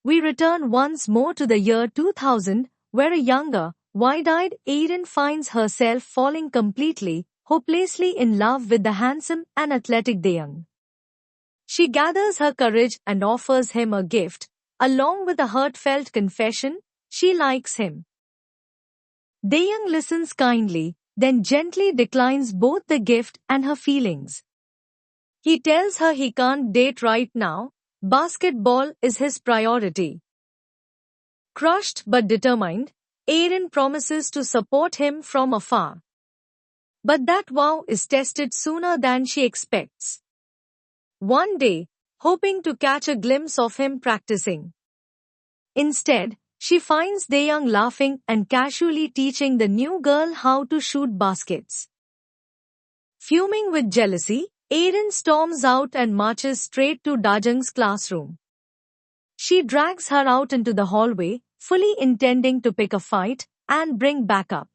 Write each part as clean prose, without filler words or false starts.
We return once more to the year 2000, where a younger, wide-eyed Aiden finds herself falling completely, hopelessly in love with the handsome and athletic Dayoung. She gathers her courage and offers him a gift, along with a heartfelt confession: she likes him. Dayoung listens kindly, then gently declines both the gift and her feelings. He tells her he can't date right now, basketball is his priority. Crushed but determined, Aiden promises to support him from afar. But that vow is tested sooner than she expects. One day, hoping to catch a glimpse of him practicing. Instead, she finds Dayoung laughing and casually teaching the new girl how to shoot baskets. Fuming with jealousy, Aiden storms out and marches straight to Dajeung's classroom. She drags her out into the hallway, fully intending to pick a fight and bring backup.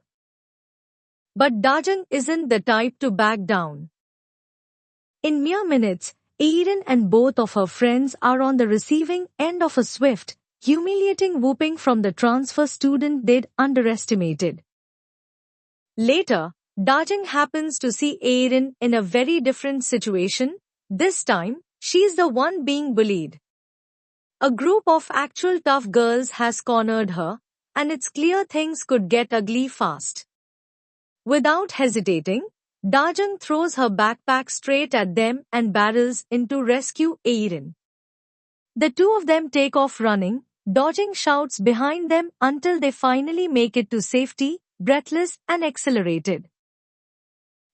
But Dajeung isn't the type to back down. In mere minutes, Aiden and both of her friends are on the receiving end of a swift, humiliating whooping from the transfer student they'd underestimated. Later, Dajeung happens to see Aiden in a very different situation. This time, she's the one being bullied. A group of actual tough girls has cornered her, and it's clear things could get ugly fast. Without hesitating, Dajeung throws her backpack straight at them and barrels in to rescue Aiden. The two of them take off running, dodging shouts behind them until they finally make it to safety, breathless and accelerated.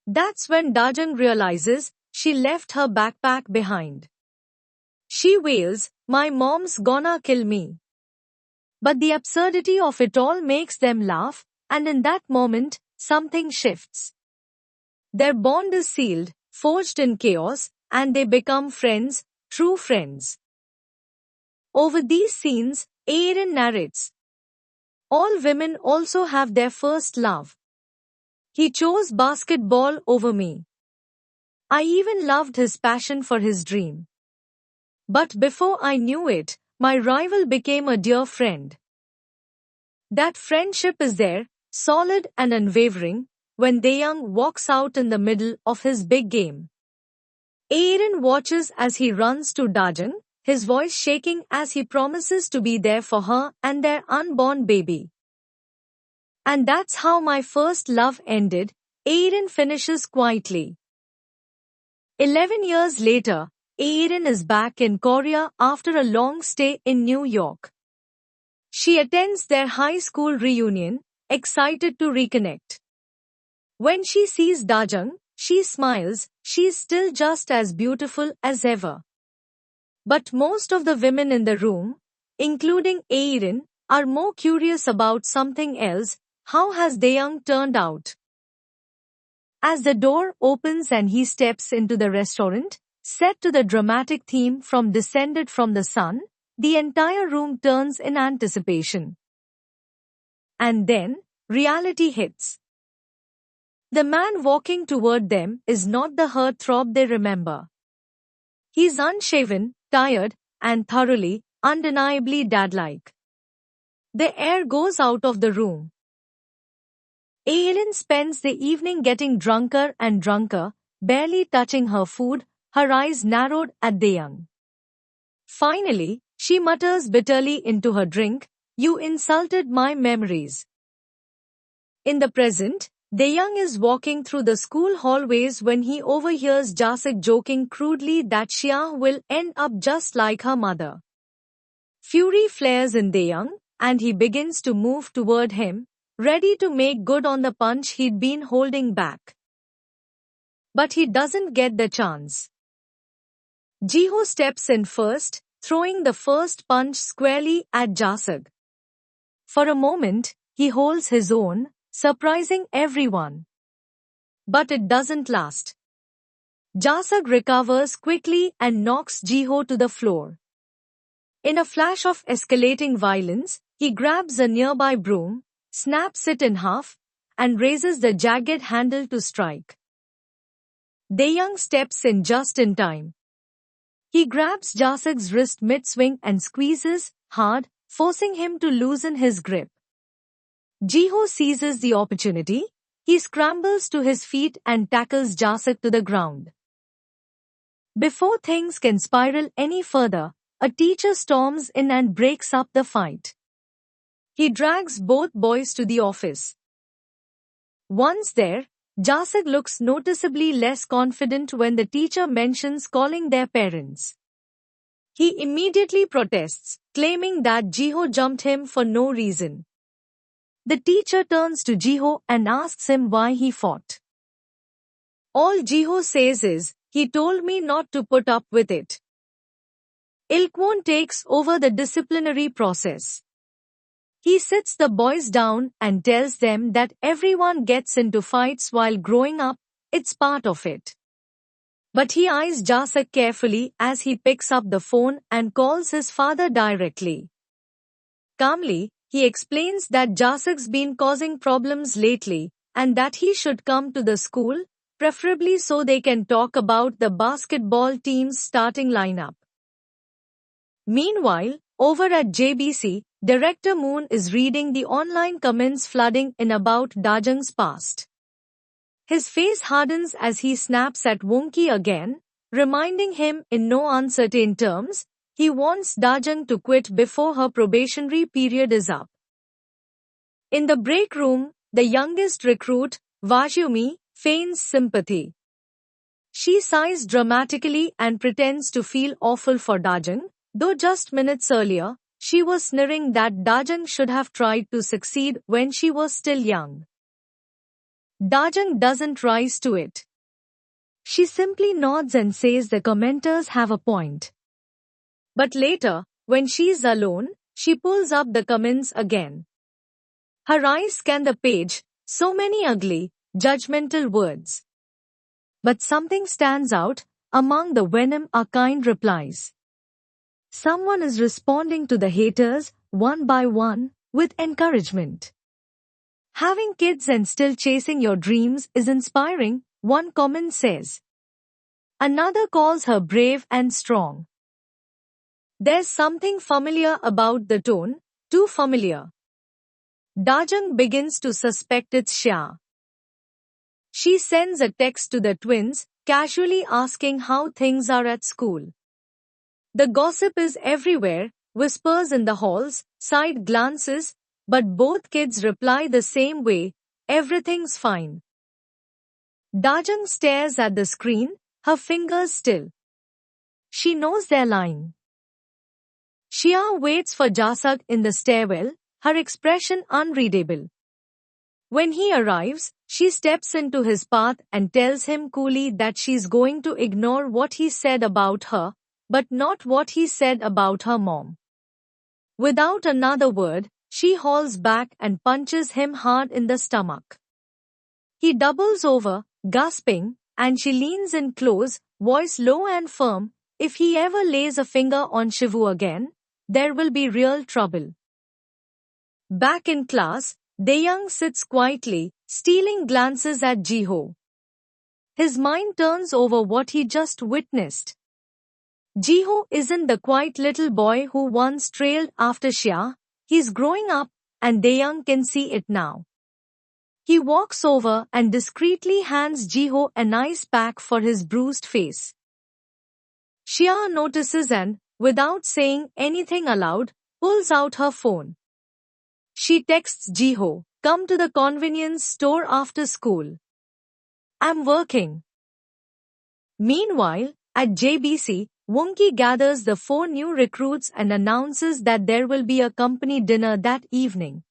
That's when Dajeung realizes she left her backpack behind. She wails, "My mom's gonna kill me." But the absurdity of it all makes them laugh, and in that moment, something shifts. Their bond is sealed, forged in chaos, and they become friends, true friends. Over these scenes, Aiden narrates, "All women also have their first love. He chose basketball over me. I even loved his passion for his dream. But before I knew it, my rival became a dear friend. That friendship is there, solid and unwavering, when Dayoung walks out in the middle of his big game." Aiden watches as he runs to Dajeung, his voice shaking as he promises to be there for her and their unborn baby. "And that's how my first love ended," Aiden finishes quietly. 11 years later, Aiden is back in Korea after a long stay in New York. She attends their high school reunion, excited to reconnect. When she sees Dajeung, she smiles. She's still just as beautiful as ever. But most of the women in the room, including Aiden, are more curious about something else. How has Dayoung turned out? As the door opens and he steps into the restaurant, set to the dramatic theme from Descended from the Sun, the entire room turns in anticipation. And then, reality hits. The man walking toward them is not the heartthrob they remember. He's unshaven, tired, and thoroughly, undeniably dad-like. The air goes out of the room. Aiden spends the evening getting drunker and drunker, barely touching her food, her eyes narrowed at Dayoung. Finally, she mutters bitterly into her drink, "You insulted my memories." In the present, Dayoung is walking through the school hallways when he overhears Jasik joking crudely that Shia will end up just like her mother. Fury flares in Dayoung, and he begins to move toward him, ready to make good on the punch he'd been holding back. But he doesn't get the chance. Jiho steps in first, throwing the first punch squarely at Jasik. For a moment, he holds his own, surprising everyone. But it doesn't last. Jasik recovers quickly and knocks Jiho to the floor. In a flash of escalating violence, he grabs a nearby broom, snaps it in half, and raises the jagged handle to strike. Dayoung steps in just in time. He grabs Jasik's wrist mid-swing and squeezes, hard, forcing him to loosen his grip. Jiho seizes the opportunity. He scrambles to his feet and tackles Jasak to the ground. Before things can spiral any further, a teacher storms in and breaks up the fight. He drags both boys to the office. Once there, Jasak looks noticeably less confident when the teacher mentions calling their parents. He immediately protests, claiming that Jiho jumped him for no reason. The teacher turns to Jiho and asks him why he fought. All Jiho says is, "He told me not to put up with it." Ilkwon takes over the disciplinary process. He sits the boys down and tells them that everyone gets into fights while growing up, it's part of it. But he eyes Jasak carefully as he picks up the phone and calls his father directly. Calmly, he explains that Jasak's been causing problems lately and that he should come to the school, preferably so they can talk about the basketball team's starting lineup. Meanwhile, over at JBC, Director Moon is reading the online comments flooding in about Dajang's past. His face hardens as he snaps at Wonki again, reminding him in no uncertain terms, he wants Dajang to quit before her probationary period is up. In the break room, the youngest recruit, Vajumi, feigns sympathy. She sighs dramatically and pretends to feel awful for Dajang, though just minutes earlier, she was sneering that Dajang should have tried to succeed when she was still young. Dajang doesn't rise to it. She simply nods and says the commenters have a point. But later, when she's alone, she pulls up the comments again. Her eyes scan the page, so many ugly, judgmental words. But something stands out. Among the venom are kind replies. Someone is responding to the haters, one by one, with encouragement. Having kids and still chasing your dreams is inspiring, one comment says. Another calls her brave and strong. There's something familiar about the tone, too familiar. Dajang begins to suspect it's Xia. She sends a text to the twins, casually asking how things are at school. The gossip is everywhere, whispers in the halls, side glances, but both kids reply the same way, everything's fine. Dajang stares at the screen, her fingers still. She knows they're lying. Xia waits for Jasak in the stairwell, her expression unreadable. When he arrives, she steps into his path and tells him coolly that she's going to ignore what he said about her, but not what he said about her mom. Without another word, she hauls back and punches him hard in the stomach. He doubles over, gasping, and she leans in close, voice low and firm, if he ever lays a finger on Shivu again, there will be real trouble. Back in class, Daeyoung sits quietly, stealing glances at Jiho. His mind turns over what he just witnessed. Jiho isn't the quiet little boy who once trailed after Xia, he's growing up, and Daeyoung can see it now. He walks over and discreetly hands Jiho an ice pack for his bruised face. Xia notices and, without saying anything aloud, pulls out her phone. She texts Jiho, "Come to the convenience store after school. I'm working." Meanwhile, at JBC, Wonki gathers the 4 new recruits and announces that there will be a company dinner that evening.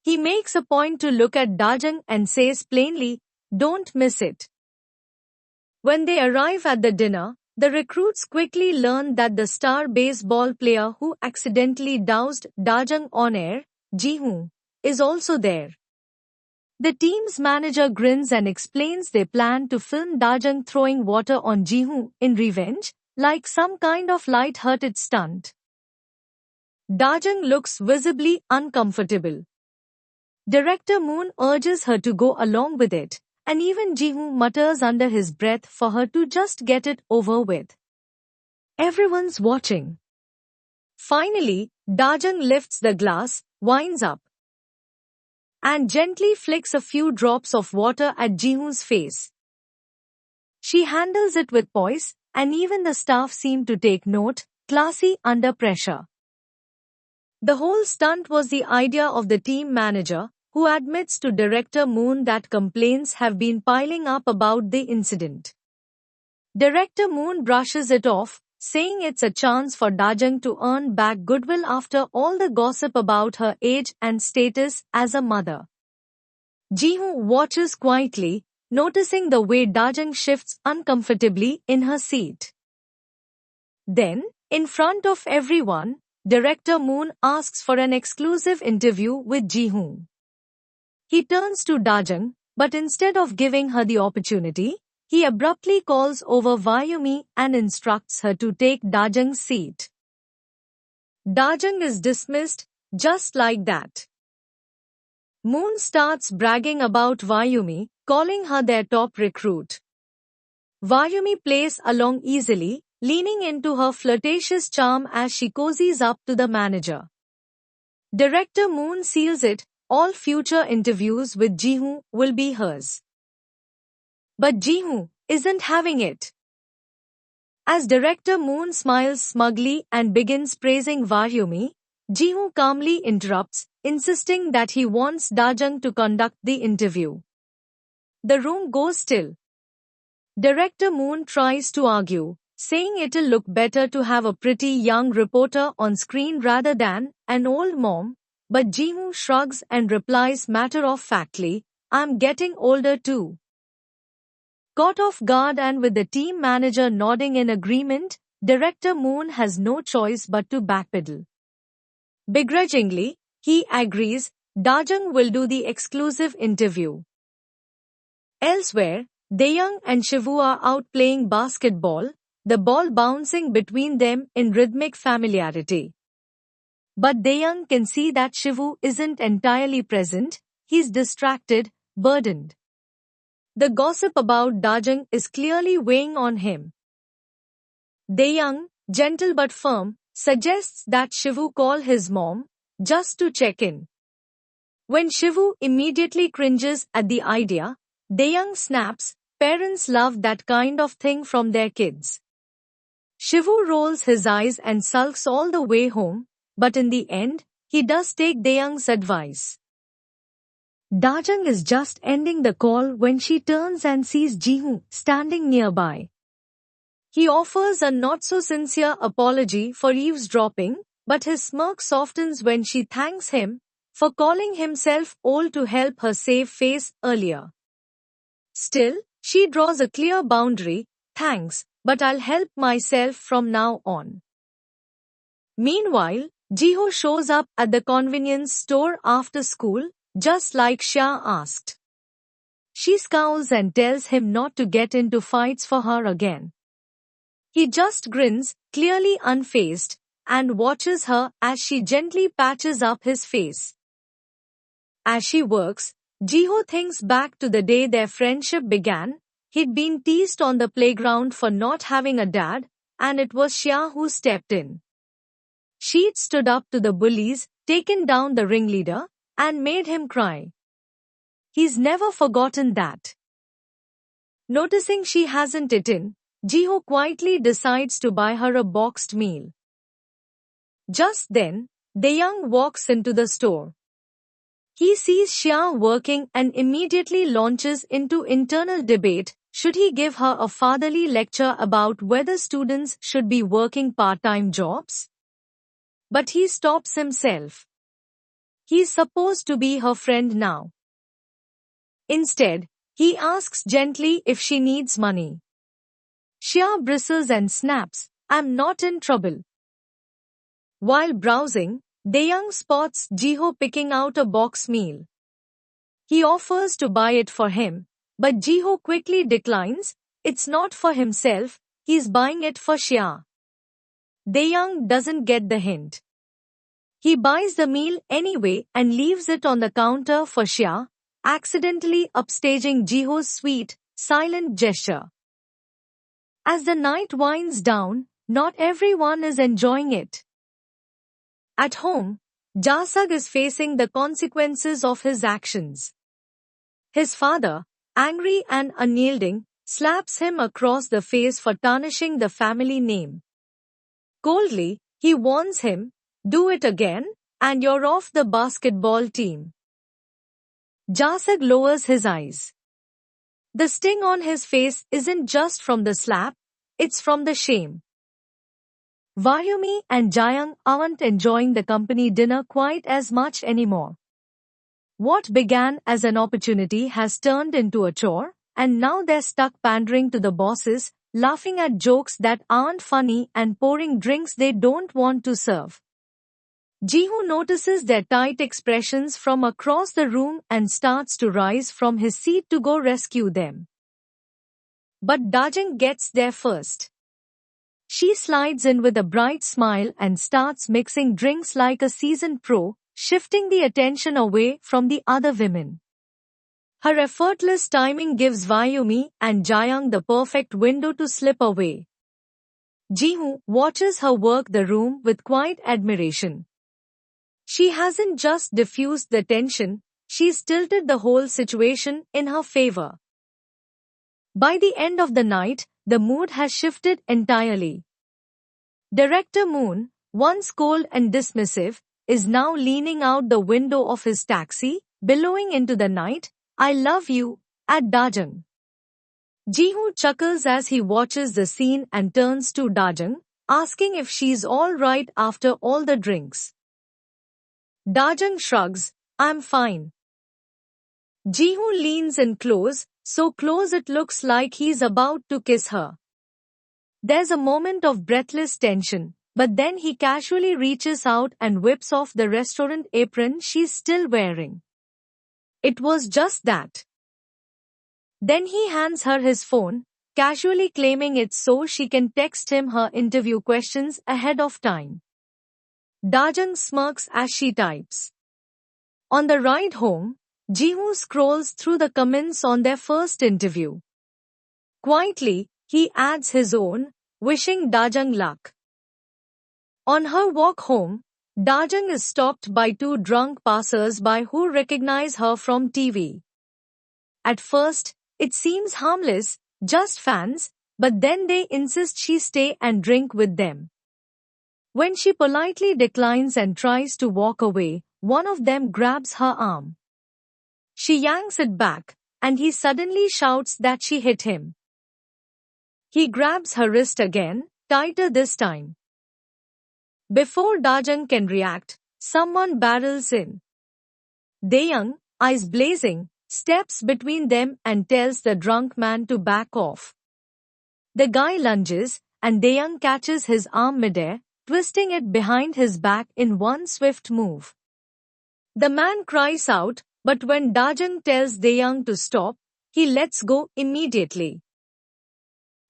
He makes a point to look at Dajang and says plainly, "Don't miss it." When they arrive at the dinner, the recruits quickly learn that the star baseball player who accidentally doused Dajang on air, Jihoon, is also there. The team's manager grins and explains they plan to film Dajang throwing water on Jihoon in revenge, like some kind of light-hearted stunt. Dajang looks visibly uncomfortable. Director Moon urges her to go along with it, and even Jihoon mutters under his breath for her to just get it over with. Everyone's watching. Finally, Dajang lifts the glass, winds up, and gently flicks a few drops of water at Jihoon's face. She handles it with poise, and even the staff seem to take note, classy under pressure. The whole stunt was the idea of the team manager, who admits to Director Moon that complaints have been piling up about the incident. Director Moon brushes it off, saying it's a chance for Dajang to earn back goodwill after all the gossip about her age and status as a mother. Jihoon watches quietly, noticing the way Dajang shifts uncomfortably in her seat. Then, in front of everyone, Director Moon asks for an exclusive interview with Jihoon. He turns to Dajang, but instead of giving her the opportunity, he abruptly calls over Vyumi and instructs her to take Dajang's seat. Dajang is dismissed, just like that. Moon starts bragging about Vyumi, calling her their top recruit. Vyumi plays along easily, leaning into her flirtatious charm as she cozies up to the manager. Director Moon seals it, all future interviews with Jihoon will be hers. But Jihoon isn't having it. As Director Moon smiles smugly and begins praising Vyumi, Jihoon calmly interrupts, insisting that he wants Dajang to conduct the interview. The room goes still. Director Moon tries to argue, saying it'll look better to have a pretty young reporter on screen rather than an old mom, but Jihoon shrugs and replies matter-of-factly, I'm getting older too. Caught off guard and with the team manager nodding in agreement, Director Moon has no choice but to backpedal. Begrudgingly, he agrees, Dajang will do the exclusive interview. Elsewhere, Daeyoung and Shivu are out playing basketball, the ball bouncing between them in rhythmic familiarity. But Daeyoung can see that Shivu isn't entirely present, he's distracted, burdened. The gossip about Dajang is clearly weighing on him. Daeyoung, gentle but firm, suggests that Shivu call his mom, just to check in. When Shivu immediately cringes at the idea, Daeyoung snaps, parents love that kind of thing from their kids. Shivu rolls his eyes and sulks all the way home, but in the end, he does take Daeyoung's advice. Dajang is just ending the call when she turns and sees Jihoon standing nearby. He offers a not-so-sincere apology for eavesdropping, but his smirk softens when she thanks him for calling himself old to help her save face earlier. Still, she draws a clear boundary, thanks, but I'll help myself from now on. Meanwhile, Jiho shows up at the convenience store after school, just like Xia asked. She scowls and tells him not to get into fights for her again. He just grins, clearly unfazed, and watches her as she gently patches up his face. As she works, Jiho thinks back to the day their friendship began. He'd been teased on the playground for not having a dad, and it was Xia who stepped in. She'd stood up to the bullies, taken down the ringleader, and made him cry. He's never forgotten that. Noticing she hasn't eaten, Jiho quietly decides to buy her a boxed meal. Just then, Daeyoung walks into the store. He sees Xia working and immediately launches into internal debate. Should he give her a fatherly lecture about whether students should be working part-time jobs? But he stops himself. He's supposed to be her friend now. Instead, he asks gently if she needs money. Xia bristles and snaps, I'm not in trouble. While browsing, Daeyoung spots Jiho picking out a box meal. He offers to buy it for him, but Jiho quickly declines, it's not for himself, he's buying it for Xia. Daeyoung doesn't get the hint. He buys the meal anyway and leaves it on the counter for Xia, accidentally upstaging Jiho's sweet, silent gesture. As the night winds down, not everyone is enjoying it. At home, Jasag is facing the consequences of his actions. His father, angry and unyielding, slaps him across the face for tarnishing the family name. Coldly, he warns him, "Do it again, and you're off the basketball team." Jasag lowers his eyes. The sting on his face isn't just from the slap, it's from the shame. Vyumi and Jayang aren't enjoying the company dinner quite as much anymore. What began as an opportunity has turned into a chore, and now they're stuck pandering to the bosses, laughing at jokes that aren't funny and pouring drinks they don't want to serve. Jihu notices their tight expressions from across the room and starts to rise from his seat to go rescue them. But Dajang gets there first. She slides in with a bright smile and starts mixing drinks like a seasoned pro, shifting the attention away from the other women. Her effortless timing gives Vyumi and Jayang the perfect window to slip away. Jihu watches her work the room with quiet admiration. She hasn't just diffused the tension, she's tilted the whole situation in her favor. By the end of the night, the mood has shifted entirely. Director Moon, once cold and dismissive, is now leaning out the window of his taxi, bellowing into the night, "I love you," at Dajang. Jihu chuckles as he watches the scene and turns to Dajang, asking if she's all right after all the drinks. Dajang shrugs, "I'm fine." Jihu leans in close, so close it looks like he's about to kiss her. There's a moment of breathless tension, but then he casually reaches out and whips off the restaurant apron she's still wearing. It was just that. Then he hands her his phone, casually claiming it's so she can text him her interview questions ahead of time. Dajang smirks as she types. On the ride home, Jihu scrolls through the comments on their first interview. Quietly, he adds his own, wishing Dajang luck. On her walk home, Dajang is stopped by two drunk passers-by who recognize her from TV. At first, it seems harmless, just fans, but then they insist she stay and drink with them. When she politely declines and tries to walk away, one of them grabs her arm. She yanks it back, and he suddenly shouts that she hit him. He grabs her wrist again, tighter this time. Before Dajang can react, someone barrels in. Dayang, eyes blazing, steps between them and tells the drunk man to back off. The guy lunges, and Dayang catches his arm midair, twisting it behind his back in one swift move. The man cries out, but when Dajang tells Dayang to stop, he lets go immediately.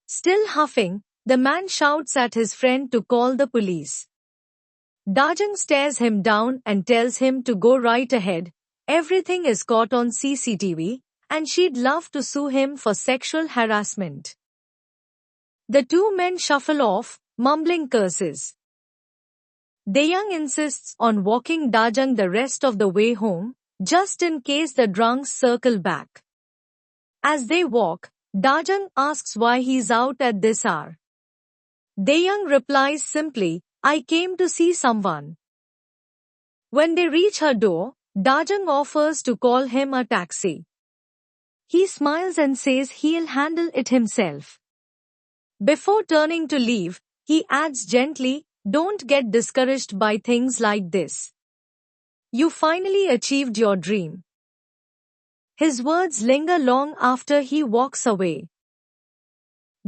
Still huffing, the man shouts at his friend to call the police. Dajang stares him down and tells him to go right ahead. Everything is caught on CCTV, and she'd love to sue him for sexual harassment. The two men shuffle off, mumbling curses. Dayang insists on walking Dajang the rest of the way home, just in case the drunks circle back. As they walk, Dajang asks why he's out at this hour. Dayang replies simply, "I came to see someone." When they reach her door, Dajang offers to call him a taxi. He smiles and says he'll handle it himself. Before turning to leave, he adds gently, "Don't get discouraged by things like this. You finally achieved your dream." His words linger long after he walks away.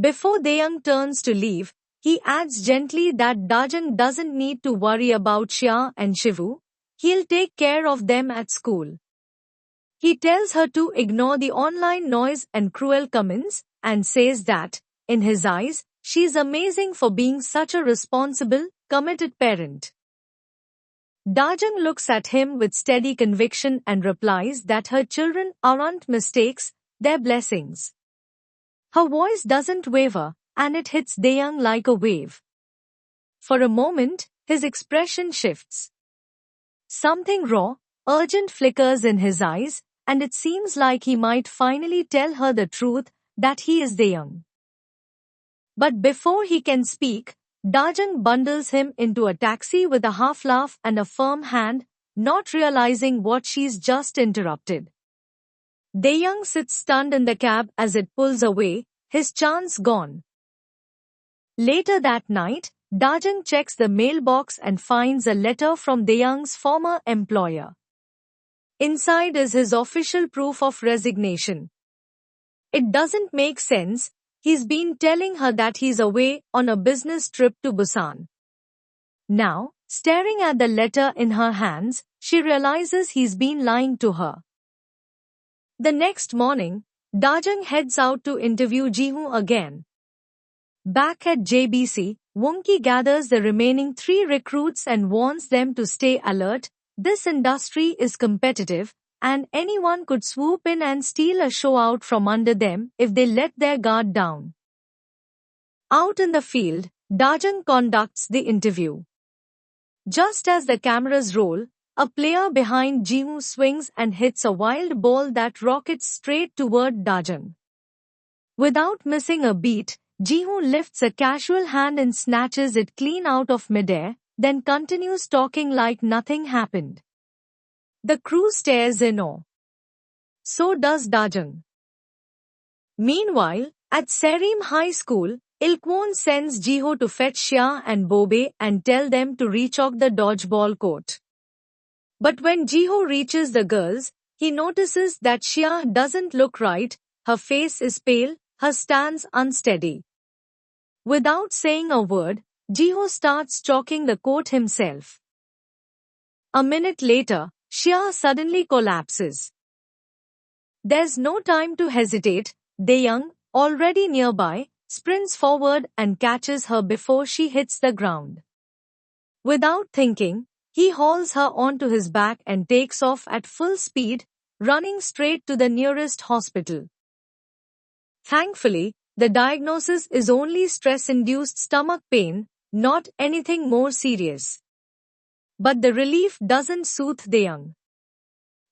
Before Dayang turns to leave, he adds gently that Dajang doesn't need to worry about Shya and Shivu. He'll take care of them at school. He tells her to ignore the online noise and cruel comments, and says that, in his eyes, she's amazing for being such a responsible, committed parent. Dajang looks at him with steady conviction and replies that her children aren't mistakes, they're blessings. Her voice doesn't waver, and it hits Dayang like a wave. For a moment, his expression shifts. Something raw, urgent flickers in his eyes, and it seems like he might finally tell her the truth that he is Daeyoung. But before he can speak, Dajang bundles him into a taxi with a half laugh and a firm hand, not realizing what she's just interrupted. Daeyoung sits stunned in the cab as it pulls away, his chance gone. Later that night, Dajang checks the mailbox and finds a letter from Daeyoung's former employer. Inside is his official proof of resignation. It doesn't make sense. He's been telling her that he's away on a business trip to Busan. Now, staring at the letter in her hands, she realizes he's been lying to her. The next morning, Dajang heads out to interview Jihoo again. Back at JBC, Woongi gathers the remaining 3 recruits and warns them to stay alert. This industry is competitive, and anyone could swoop in and steal a show out from under them if they let their guard down. Out in the field, Dajang conducts the interview. Just as the cameras roll, a player behind Jihoo swings and hits a wild ball that rockets straight toward Dajang. Without missing a beat, Jihoo lifts a casual hand and snatches it clean out of midair, then continues talking like nothing happened. The crew stares in awe. So does Dajang. Meanwhile, at Sarim High School, Ilkwon sends Jihoo to fetch Xia and Bobe and tell them to rechalk the dodgeball court. But when Jihoo reaches the girls, he notices that Xia doesn't look right, her face is pale, her stance unsteady. Without saying a word, Jihoo starts chalking the court himself. A minute later, Xia suddenly collapses. There's no time to hesitate. Daeyoung, already nearby, sprints forward and catches her before she hits the ground. Without thinking, he hauls her onto his back and takes off at full speed, running straight to the nearest hospital. Thankfully, the diagnosis is only stress-induced stomach pain, not anything more serious. But the relief doesn't soothe Daeyoung.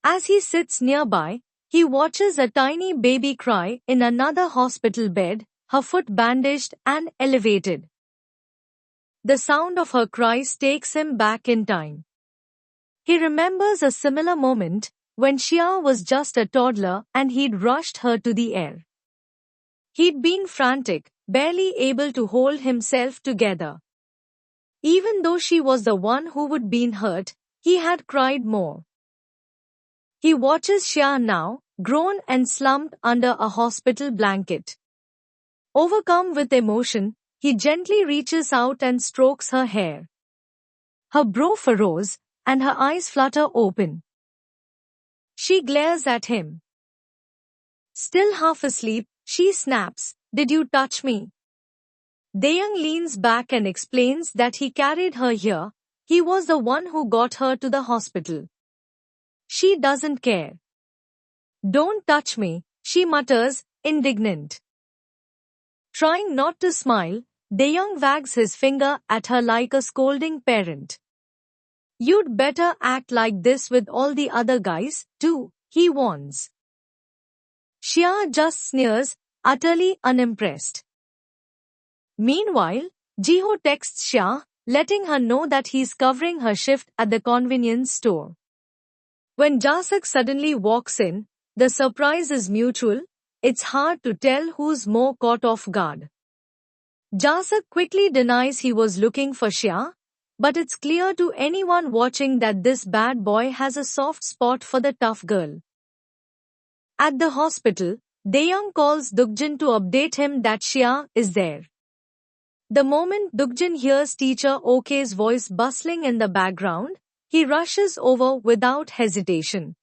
As he sits nearby, he watches a tiny baby cry in another hospital bed, her foot bandaged and elevated. The sound of her cries takes him back in time. He remembers a similar moment when Xia was just a toddler and he'd rushed her to the air. He'd been frantic, barely able to hold himself together. Even though she was the one who would been hurt, he had cried more. He watches Xia now, grown and slumped under a hospital blanket. Overcome with emotion, he gently reaches out and strokes her hair. Her brow furrows, and her eyes flutter open. She glares at him. Still half asleep, she snaps, "Did you touch me?" Daeyoung leans back and explains that he carried her here. He was the one who got her to the hospital. She doesn't care. "Don't touch me," she mutters, indignant. Trying not to smile, Daeyoung wags his finger at her like a scolding parent. "You'd better act like this with all the other guys, too," he warns. Xia just sneers, utterly unimpressed. Meanwhile, Jihoo texts Xia, letting her know that he's covering her shift at the convenience store. When Jasuk suddenly walks in, the surprise is mutual. It's hard to tell who's more caught off guard. Jasuk quickly denies he was looking for Xia, but it's clear to anyone watching that this bad boy has a soft spot for the tough girl. At the hospital, Daeyoung calls Dukjin to update him that Xia is there. The moment Dukjin hears teacher Ok's voice bustling in the background, he rushes over without hesitation.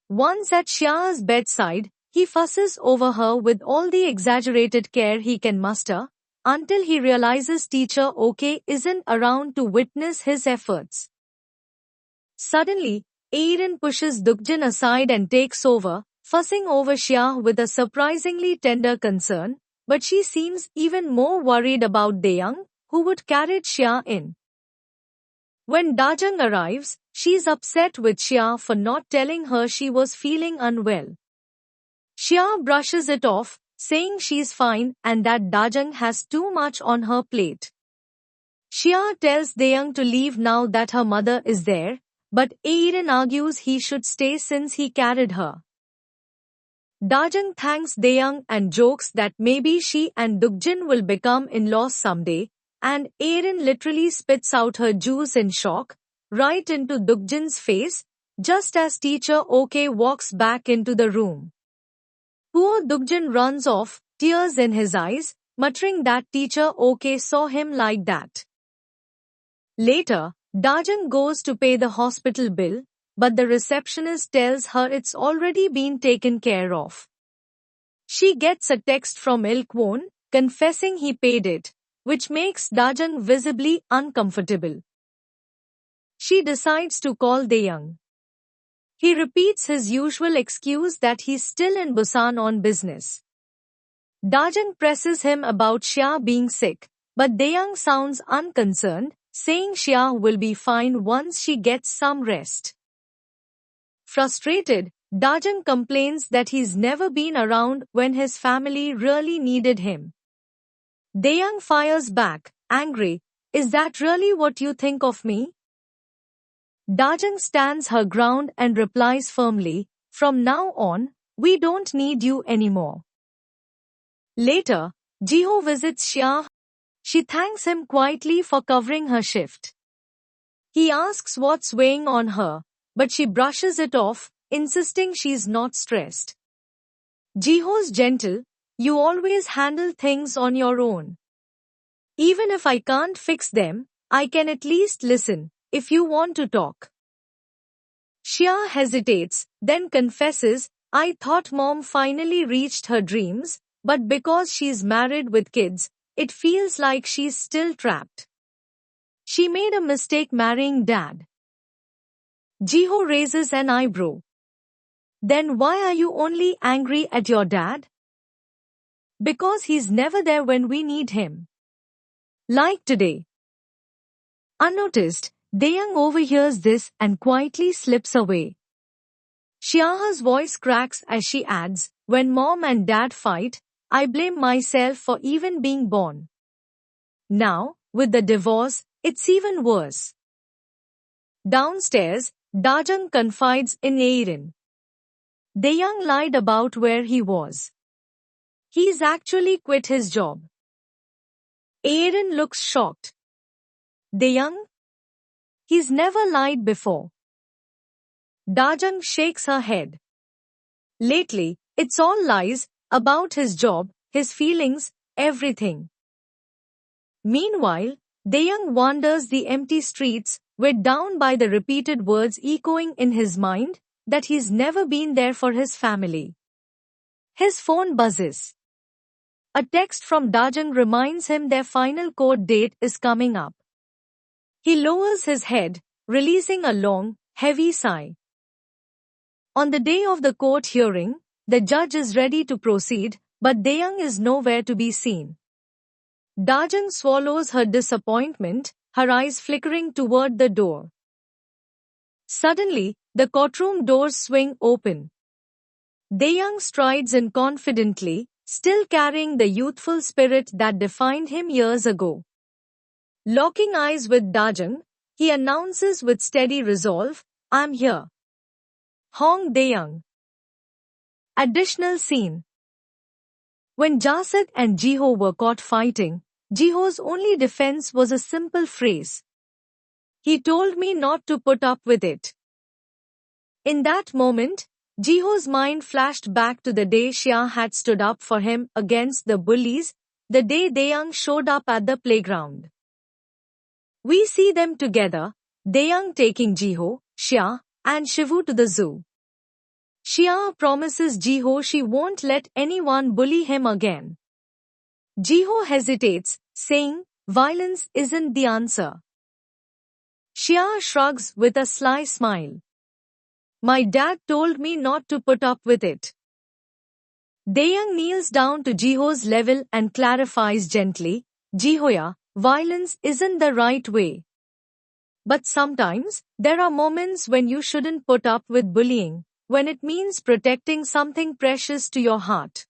Once at Xia's bedside, he fusses over her with all the exaggerated care he can muster, until he realizes teacher OK isn't around to witness his efforts. Suddenly, Aiden pushes Dukjin aside and takes over, fussing over Xia with a surprisingly tender concern, but she seems even more worried about Daeyoung, who would carry Xia in. When Dajang arrives, she's upset with Xia for not telling her she was feeling unwell. Xia brushes it off, saying she's fine and that Dajang has too much on her plate. Xia tells Dayang to leave now that her mother is there, but Aiden argues he should stay since he carried her. Dajang thanks Dayang and jokes that maybe she and Dukjin will become in-laws someday, and Aiden literally spits out her juice in shock, right into Dukjin's face, just as teacher OK walks back into the room. Poor Dukjin runs off, tears in his eyes, muttering that teacher OK saw him like that. Later, Dajang goes to pay the hospital bill, but the receptionist tells her it's already been taken care of. She gets a text from Ilkwon, confessing he paid it, which makes Dajang visibly uncomfortable. She decides to call Dayang. He repeats his usual excuse that he's still in Busan on business. Dajang presses him about Xia being sick, but Dayang sounds unconcerned, saying Xia will be fine once she gets some rest. Frustrated, Dajang complains that he's never been around when his family really needed him. Dayang fires back, angry, "Is that really what you think of me?" Dajang stands her ground and replies firmly, "From now on, we don't need you anymore." Later, Jiho visits Xia. She thanks him quietly for covering her shift. He asks what's weighing on her, but she brushes it off, insisting she's not stressed. Jiho's gentle, "You always handle things on your own. Even if I can't fix them, I can at least listen, if you want to talk." Xia hesitates, then confesses, "I thought mom finally reached her dreams, but because she's married with kids, it feels like she's still trapped. She made a mistake marrying dad." Jiho raises an eyebrow. "Then why are you only angry at your dad?" "Because he's never there when we need him. Like today." Unnoticed, Dayang overhears this and quietly slips away. Xia's voice cracks as she adds, "When mom and dad fight, I blame myself for even being born. Now, with the divorce, it's even worse." Downstairs, Dajang confides in Aiden. Dayang lied about where he was. He's actually quit his job. Aiden looks shocked. "Dayang? He's never lied before." Dajang shakes her head. "Lately, it's all lies, about his job, his feelings, everything." Meanwhile, Dayang wanders the empty streets, weighed down by the repeated words echoing in his mind, that he's never been there for his family. His phone buzzes. A text from Dajang reminds him their final court date is coming up. He lowers his head, releasing a long, heavy sigh. On the day of the court hearing, the judge is ready to proceed, but Dayang is nowhere to be seen. Dajang swallows her disappointment, her eyes flickering toward the door. Suddenly, the courtroom doors swing open. Dayang strides in confidently, still carrying the youthful spirit that defined him years ago. Locking eyes with Dajang, he announces with steady resolve, "I'm here." Hong Dayang. Additional scene. When Jasak and Jiho were caught fighting, Jiho's only defense was a simple phrase. "He told me not to put up with it." In that moment, Jiho's mind flashed back to the day Xia had stood up for him against the bullies, the day Dayang showed up at the playground. We see them together, Dayang taking Jiho, Xia, and Shivu to the zoo. Xia promises Jiho she won't let anyone bully him again. Jiho hesitates, saying, "Violence isn't the answer." Xia shrugs with a sly smile. "My dad told me not to put up with it." Dayang kneels down to Jiho's level and clarifies gently, "Jihoya, violence isn't the right way. But sometimes, there are moments when you shouldn't put up with bullying, when it means protecting something precious to your heart.